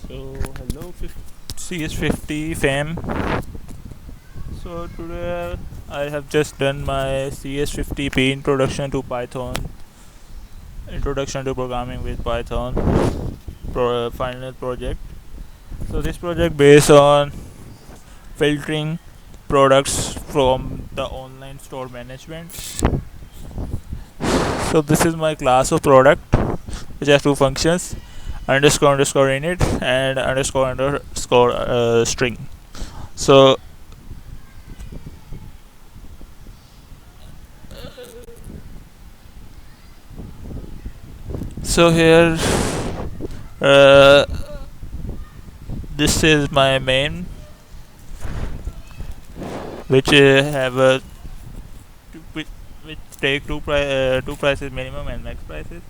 So hello CS50 fam. So today I have just done my CS50P introduction to programming with Python final project. So this project based on filtering products from the online store management. So this is my class of product which has two functions, underscore init and underscore string. So here uh, this is my main, which have a which take two prices, minimum and max prices,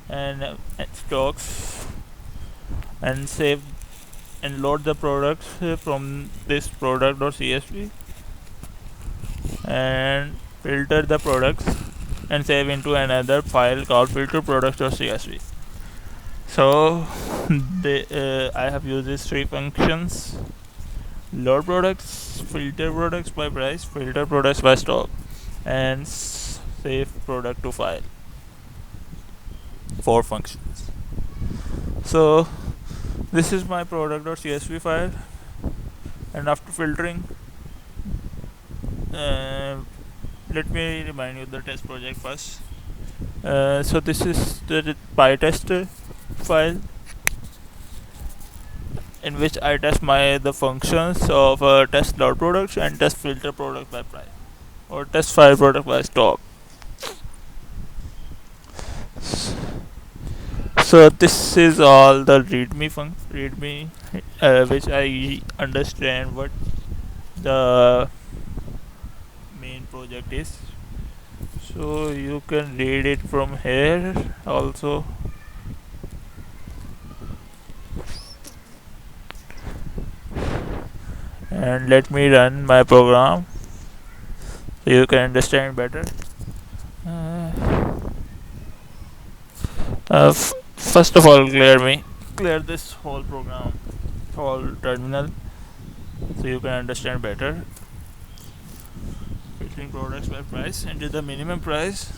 and stocks, and save and load the products from this product.csv, and filter the products and save into another file called filter products.csv. So I have used these three functions: load products, filter products by price, filter products by stock, and save product to file. Four functions. So this is my product.csv file, and after filtering, uh, let me remind you the test project first. So this is the PyTest file in which I test the functions of test load products and test filter product by price, or test file product by stock. So this is all the readme which I understand what the main project is. So you can read it from here also. And let me run my program so you can understand better. uh, First of all, clear this whole program, whole terminal, so you can understand better. Filtering products by price, enter the minimum price.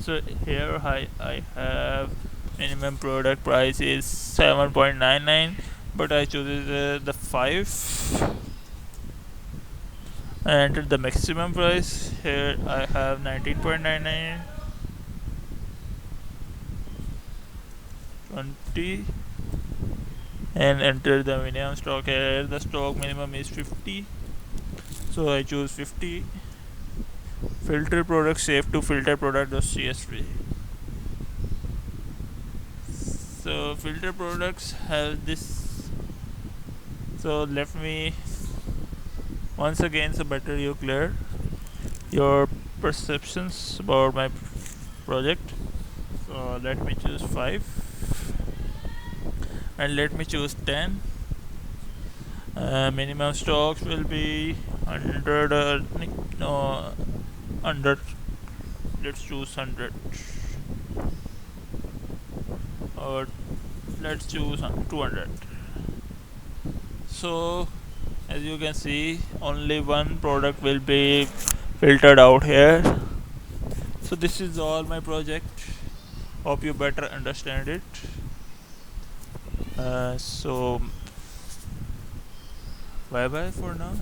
So here I have minimum product price is 7.99, but I choose the 5. I enter the maximum price. Here I have 19.99, 20, and enter the minimum stock. Here the stock minimum is 50, so I choose 50. Filter product, save to filter product.csv. So filter products have this. So let me once again, so better you clear your perceptions about my project. So let me choose 5, and let me choose 10. Minimum stocks will be 100. No, 100. Let's choose 100, or let's choose 200. So as you can see, only one product will be filtered out here. So this is all my project. Hope you better understand it. So bye bye for now.